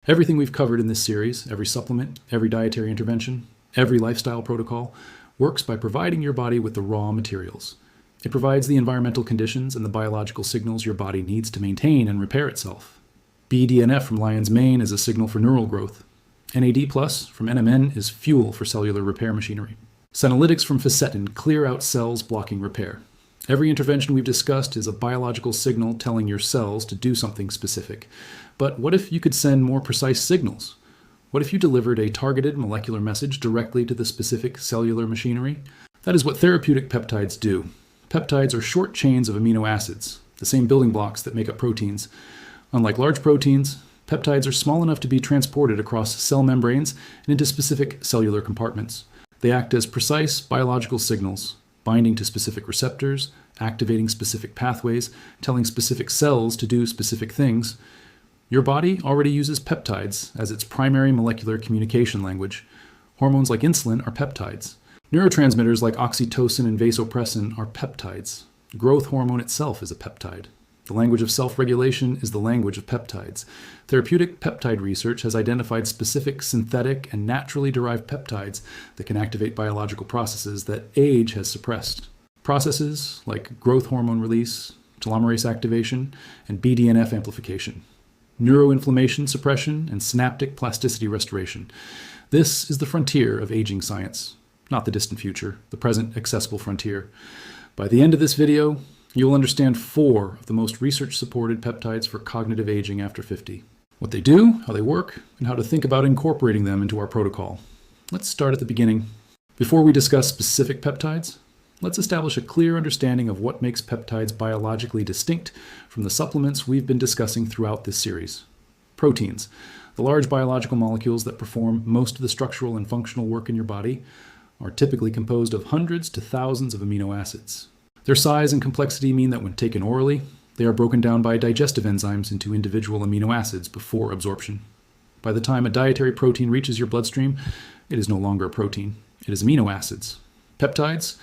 Everything we've covered in this series, every supplement, every dietary intervention, every lifestyle protocol, works by providing your body with the raw materials. It provides the environmental conditions and the biological signals your body needs to maintain and repair itself. BDNF from lion's mane is a signal for neural growth. NAD+ from NMN is fuel for cellular repair machinery. Senolytics from fisetin clear out cells blocking repair. Every intervention we've discussed is a biological signal telling your cells to do something specific. But what if you could send more precise signals? What if you delivered a targeted molecular message directly to the specific cellular machinery? That is what therapeutic peptides do. Peptides are short chains of amino acids, the same building blocks that make up proteins. Unlike large proteins, peptides are small enough to be transported across cell membranes and into specific cellular compartments. They act as precise biological signals, binding to specific receptors, activating specific pathways, telling specific cells to do specific things. Your body already uses peptides as its primary molecular communication language. Hormones like insulin are peptides. Neurotransmitters like oxytocin and vasopressin are peptides. Growth hormone itself is a peptide. The language of self-regulation is the language of peptides. Therapeutic peptide research has identified specific synthetic and naturally derived peptides that can activate biological processes that age has suppressed. Processes like growth hormone release, telomerase activation, and BDNF amplification. Neuroinflammation suppression and synaptic plasticity restoration. This is the frontier of aging science. Not the distant future, the present accessible frontier. By the end of this video, you'll understand 4 of the most research-supported peptides for cognitive aging after 50. What they do, how they work, and how to think about incorporating them into our protocol. Let's start at the beginning. Before we discuss specific peptides, let's establish a clear understanding of what makes peptides biologically distinct from the supplements we've been discussing throughout this series. Proteins, the large biological molecules that perform most of the structural and functional work in your body, are typically composed of hundreds to thousands of amino acids. Their size and complexity mean that when taken orally, they are broken down by digestive enzymes into individual amino acids before absorption. By the time a dietary protein reaches your bloodstream, it is no longer a protein. It is amino acids. Peptides,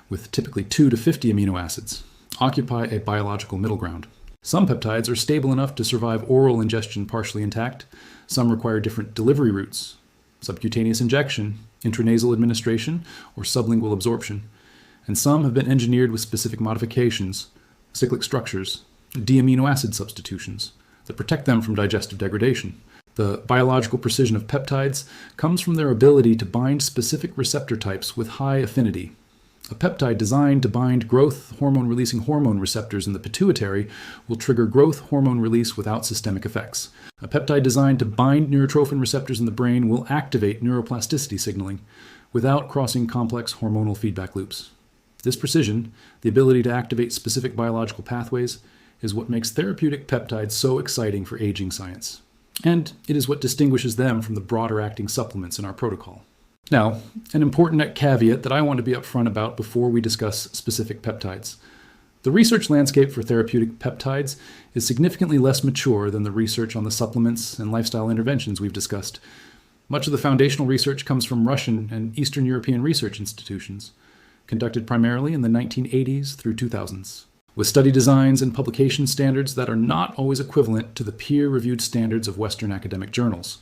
with typically 2 to 50 amino acids, occupy a biological middle ground. Some peptides are stable enough to survive oral ingestion partially intact. Some require different delivery routes: subcutaneous injection, intranasal administration, or sublingual absorption. And some have been engineered with specific modifications, cyclic structures, D-amino acid substitutions, that protect them from digestive degradation. The biological precision of peptides comes from their ability to bind specific receptor types with high affinity. A peptide designed to bind growth hormone-releasing hormone receptors in the pituitary will trigger growth hormone release without systemic effects. A peptide designed to bind neurotrophin receptors in the brain will activate neuroplasticity signaling without crossing complex hormonal feedback loops. This precision, the ability to activate specific biological pathways, is what makes therapeutic peptides so exciting for aging science. And it is what distinguishes them from the broader acting supplements in our protocol. Now, an important caveat that I want to be upfront about before we discuss specific peptides. The research landscape for therapeutic peptides is significantly less mature than the research on the supplements and lifestyle interventions we've discussed. Much of the foundational research comes from Russian and Eastern European research institutions, conducted primarily in the 1980s through 2000s, with study designs and publication standards that are not always equivalent to the peer-reviewed standards of Western academic journals.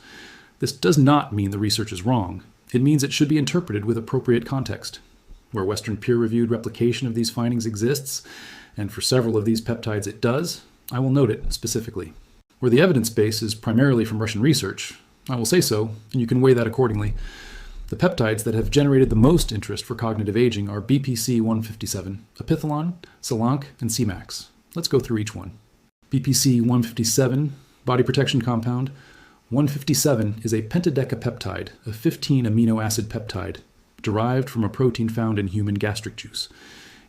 This does not mean the research is wrong. It means it should be interpreted with appropriate context. Where Western peer-reviewed replication of these findings exists, and for several of these peptides it does, I will note it specifically. Where the evidence base is primarily from Russian research, I will say so, and you can weigh that accordingly. The peptides that have generated the most interest for cognitive aging are BPC-157, epithalon, Selanc, and Cmax. Let's go through each one. BPC-157, body protection compound. 157 is a pentadecapeptide, a 15 amino acid peptide, derived from a protein found in human gastric juice.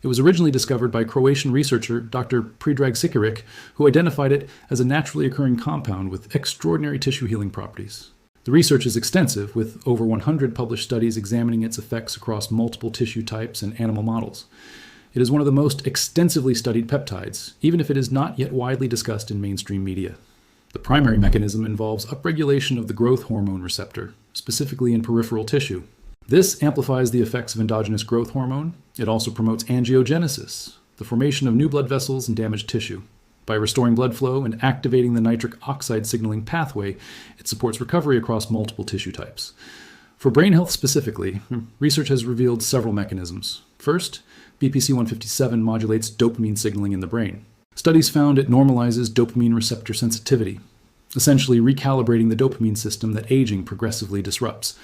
It was originally discovered by Croatian researcher Dr. Predrag Sikiric, who identified it as a naturally occurring compound with extraordinary tissue healing properties. The research is extensive, with over 100 published studies examining its effects across multiple tissue types and animal models. It is one of the most extensively studied peptides, even if it is not yet widely discussed in mainstream media. The primary mechanism involves upregulation of the growth hormone receptor, specifically in peripheral tissue. This amplifies the effects of endogenous growth hormone. It also promotes angiogenesis, the formation of new blood vessels and damaged tissue. By restoring blood flow and activating the nitric oxide signaling pathway, it supports recovery across multiple tissue types. For brain health specifically, research has revealed several mechanisms. First, BPC-157 modulates dopamine signaling in the brain. Studies found it normalizes dopamine receptor sensitivity, essentially recalibrating the dopamine system that aging progressively disrupts.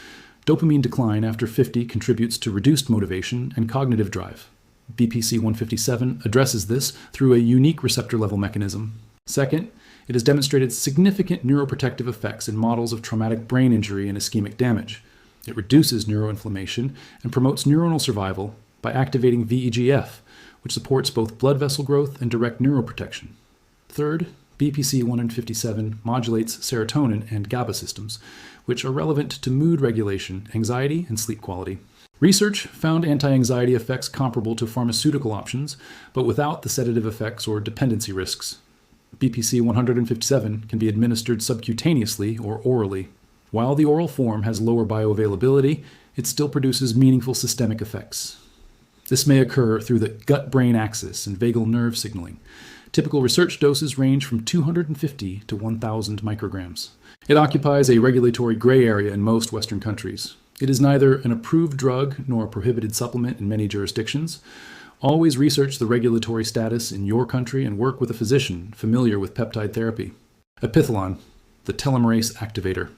Dopamine decline after 50 contributes to reduced motivation and cognitive drive. BPC-157 addresses this through a unique receptor-level mechanism. Second, it has demonstrated significant neuroprotective effects in models of traumatic brain injury and ischemic damage. It reduces neuroinflammation and promotes neuronal survival by activating VEGF, which supports both blood vessel growth and direct neuroprotection. Third, BPC-157 modulates serotonin and GABA systems, which are relevant to mood regulation, anxiety, and sleep quality. Research found anti-anxiety effects comparable to pharmaceutical options, but without the sedative effects or dependency risks. BPC-157 can be administered subcutaneously or orally. While the oral form has lower bioavailability, it still produces meaningful systemic effects. This may occur through the gut-brain axis and vagal nerve signaling. Typical research doses range from 250 to 1,000 micrograms. It occupies a regulatory gray area in most Western countries. It is neither an approved drug nor a prohibited supplement in many jurisdictions. Always research the regulatory status in your country and work with a physician familiar with peptide therapy. Epithalon, the telomerase activator.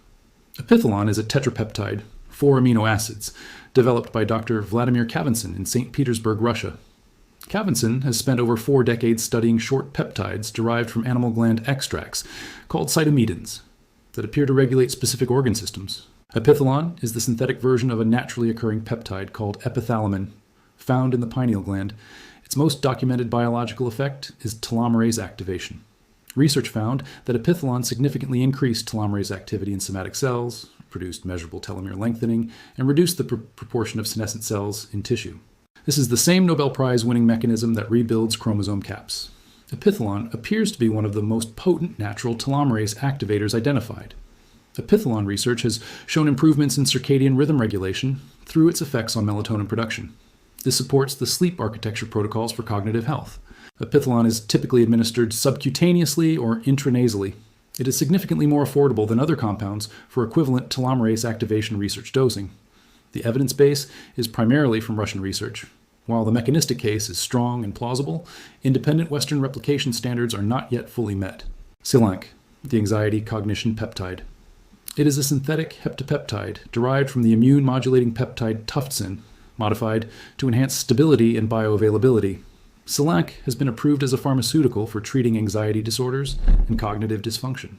Epithalon is a tetrapeptide, 4 amino acids, developed by Dr. Vladimir Kavinson in St. Petersburg, Russia. Kavinson has spent over 4 decades studying short peptides derived from animal gland extracts, called cytomedins, that appear to regulate specific organ systems. Epithalon is the synthetic version of a naturally occurring peptide called epithalamin, found in the pineal gland. Its most documented biological effect is telomerase activation. Research found that epithalon significantly increased telomerase activity in somatic cells, produced measurable telomere lengthening, and reduced the proportion of senescent cells in tissue. This is the same Nobel Prize-winning mechanism that rebuilds chromosome caps. Epithalon appears to be one of the most potent natural telomerase activators identified. Epithalon research has shown improvements in circadian rhythm regulation through its effects on melatonin production. This supports the sleep architecture protocols for cognitive health. Epithalon is typically administered subcutaneously or intranasally. It is significantly more affordable than other compounds for equivalent telomerase activation research dosing. The evidence base is primarily from Russian research. While the mechanistic case is strong and plausible, independent Western replication standards are not yet fully met. Celanc, the anxiety cognition peptide. It is a synthetic heptapeptide derived from the immune-modulating peptide tuftin, modified to enhance stability and bioavailability. Celanc has been approved as a pharmaceutical for treating anxiety disorders and cognitive dysfunction.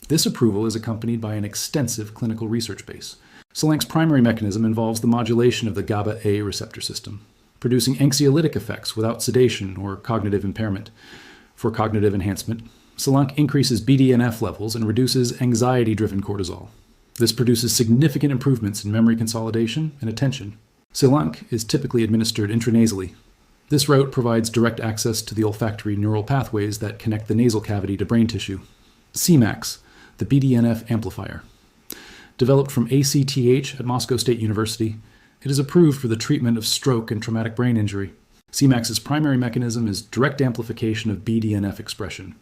This approval is accompanied by an extensive clinical research base. Celanc's primary mechanism involves the modulation of the GABA-A receptor system, producing anxiolytic effects without sedation or cognitive impairment. For cognitive enhancement, Celanc increases BDNF levels and reduces anxiety-driven cortisol. This produces significant improvements in memory consolidation and attention. Celanc is typically administered intranasally. This route provides direct access to the olfactory neural pathways that connect the nasal cavity to brain tissue. Cmax, the BDNF amplifier. Developed from ACTH at Moscow State University, it is approved for the treatment of stroke and traumatic brain injury. Cmax's primary mechanism is direct amplification of BDNF expression.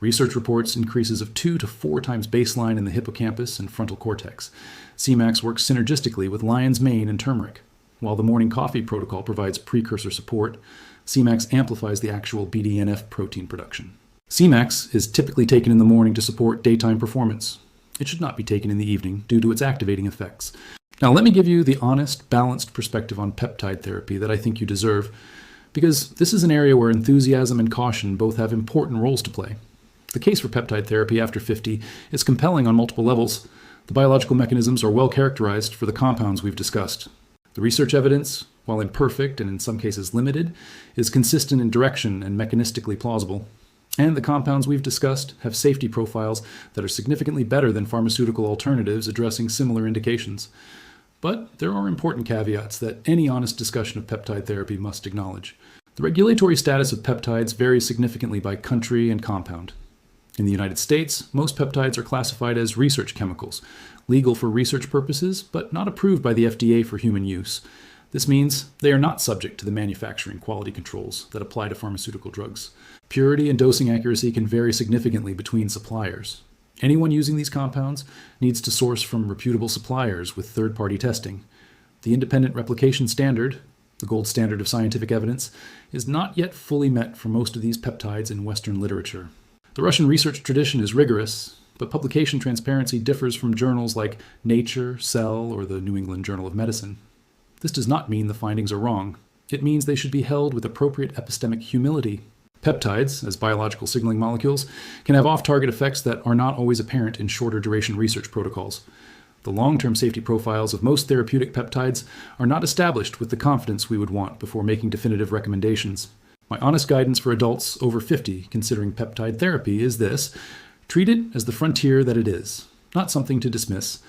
Research reports increases of 2 to 4 times baseline in the hippocampus and frontal cortex. Cmax works synergistically with lion's mane and turmeric. While the morning coffee protocol provides precursor support, Cmax amplifies the actual BDNF protein production. Cmax is typically taken in the morning to support daytime performance. It should not be taken in the evening due to its activating effects. Now let me give you the honest, balanced perspective on peptide therapy that I think you deserve, because this is an area where enthusiasm and caution both have important roles to play. The case for peptide therapy after 50 is compelling on multiple levels. The biological mechanisms are well characterized for the compounds we've discussed. The research evidence, while imperfect and in some cases limited, is consistent in direction and mechanistically plausible. And the compounds we've discussed have safety profiles that are significantly better than pharmaceutical alternatives addressing similar indications. But there are important caveats that any honest discussion of peptide therapy must acknowledge. The regulatory status of peptides varies significantly by country and compound. In the United States, most peptides are classified as research chemicals, legal for research purposes, but not approved by the FDA for human use. This means they are not subject to the manufacturing quality controls that apply to pharmaceutical drugs. Purity and dosing accuracy can vary significantly between suppliers. Anyone using these compounds needs to source from reputable suppliers with third-party testing. The independent replication standard, the gold standard of scientific evidence, is not yet fully met for most of these peptides in Western literature. The Russian research tradition is rigorous, but publication transparency differs from journals like Nature, Cell, or the New England Journal of Medicine. This does not mean the findings are wrong. It means they should be held with appropriate epistemic humility. Peptides, as biological signaling molecules, can have off-target effects that are not always apparent in shorter duration research protocols. The long-term safety profiles of most therapeutic peptides are not established with the confidence we would want before making definitive recommendations. My honest guidance for adults over 50 considering peptide therapy is this: treat it as the frontier that it is, not something to dismiss.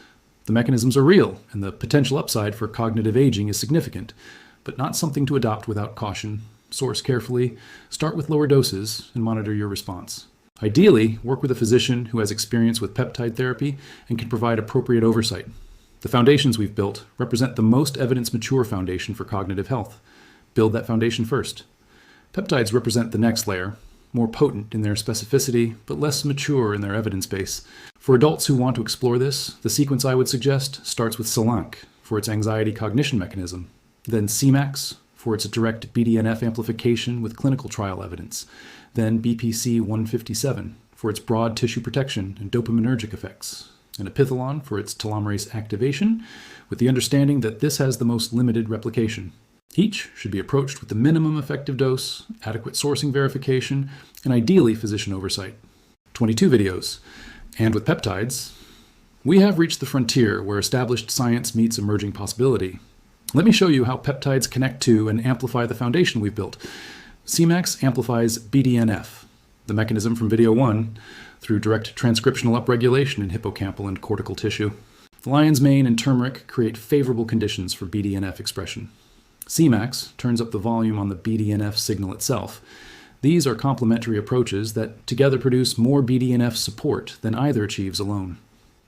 The mechanisms are real, and the potential upside for cognitive aging is significant, but not something to adopt without caution. Source carefully, start with lower doses, and monitor your response. Ideally, work with a physician who has experience with peptide therapy and can provide appropriate oversight. The foundations we've built represent the most evidence-mature foundation for cognitive health. Build that foundation first. Peptides represent the next layer, more potent in their specificity, but less mature in their evidence base. For adults who want to explore this, the sequence I would suggest starts with Celanc for its anxiety cognition mechanism, then Cmax for its direct BDNF amplification with clinical trial evidence, then BPC 157 for its broad tissue protection and dopaminergic effects, and Epithalon for its telomerase activation, with the understanding that this has the most limited replication. Each should be approached with the minimum effective dose, adequate sourcing verification, and ideally physician oversight. 22 videos. And with peptides, we have reached the frontier where established science meets emerging possibility. Let me show you how peptides connect to and amplify the foundation we've built. Cmax amplifies BDNF, the mechanism from video 1, through direct transcriptional upregulation in hippocampal and cortical tissue. The lion's mane and turmeric create favorable conditions for BDNF expression. Cmax turns up the volume on the BDNF signal itself. These are complementary approaches that together produce more BDNF support than either achieves alone.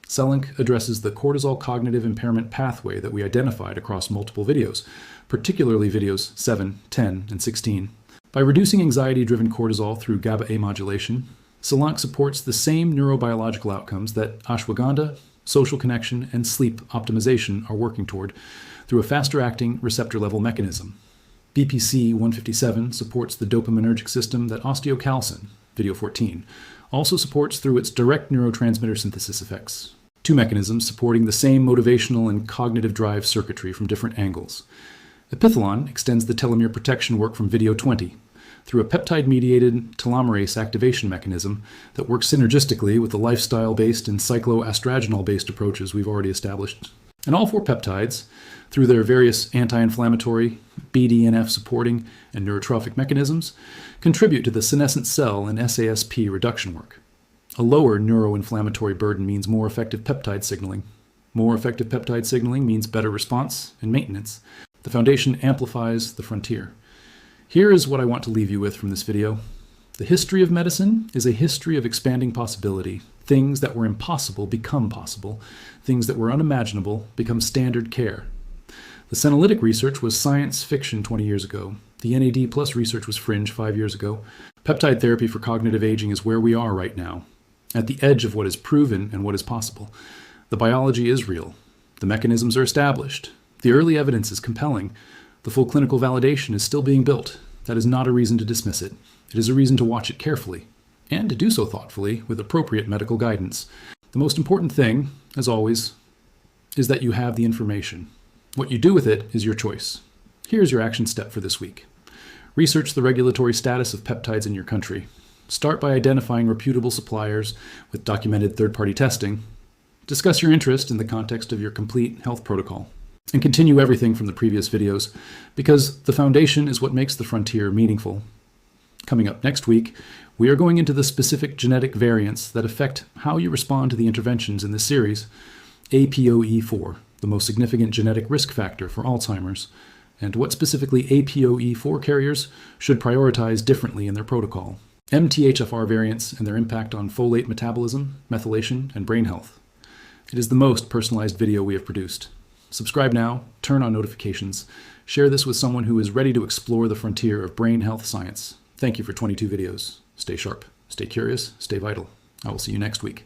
Celanc addresses the cortisol cognitive impairment pathway that we identified across multiple videos, particularly videos 7, 10, and 16. By reducing anxiety-driven cortisol through GABA-A modulation, Celanc supports the same neurobiological outcomes that ashwagandha, social connection, and sleep optimization are working toward through a faster-acting receptor-level mechanism. BPC 157 supports the dopaminergic system that osteocalcin, video 14, also supports through its direct neurotransmitter synthesis effects. Two mechanisms supporting the same motivational and cognitive drive circuitry from different angles. Epithalon extends the telomere protection work from video 20 through a peptide-mediated telomerase activation mechanism that works synergistically with the lifestyle-based and cycloastragenol-based approaches we've already established. And all four peptides, through their various anti-inflammatory, BDNF-supporting, and neurotrophic mechanisms, contribute to the senescent cell and SASP reduction work. A lower neuroinflammatory burden means more effective peptide signaling. More effective peptide signaling means better response and maintenance. The foundation amplifies the frontier. Here is what I want to leave you with from this video. The history of medicine is a history of expanding possibility. Things that were impossible become possible. Things that were unimaginable become standard care. The senolytic research was science fiction 20 years ago. The NAD plus research was fringe 5 years ago. Peptide therapy for cognitive aging is where we are right now, at the edge of what is proven and what is possible. The biology is real. The mechanisms are established. The early evidence is compelling. The full clinical validation is still being built. That is not a reason to dismiss it. It is a reason to watch it carefully, and to do so thoughtfully with appropriate medical guidance. The most important thing, as always, is that you have the information. What you do with it is your choice. Here's your action step for this week. Research the regulatory status of peptides in your country. Start by identifying reputable suppliers with documented third-party testing. Discuss your interest in the context of your complete health protocol. And continue everything from the previous videos, because the foundation is what makes the frontier meaningful. Coming up next week, we are going into the specific genetic variants that affect how you respond to the interventions in this series. APOE4, the most significant genetic risk factor for Alzheimer's, and what specifically APOE4 carriers should prioritize differently in their protocol. MTHFR variants and their impact on folate metabolism, methylation, and brain health. It is the most personalized video we have produced. Subscribe now, turn on notifications, share this with someone who is ready to explore the frontier of brain health science. Thank you for 22 videos. Stay sharp, stay curious, stay vital. I will see you next week.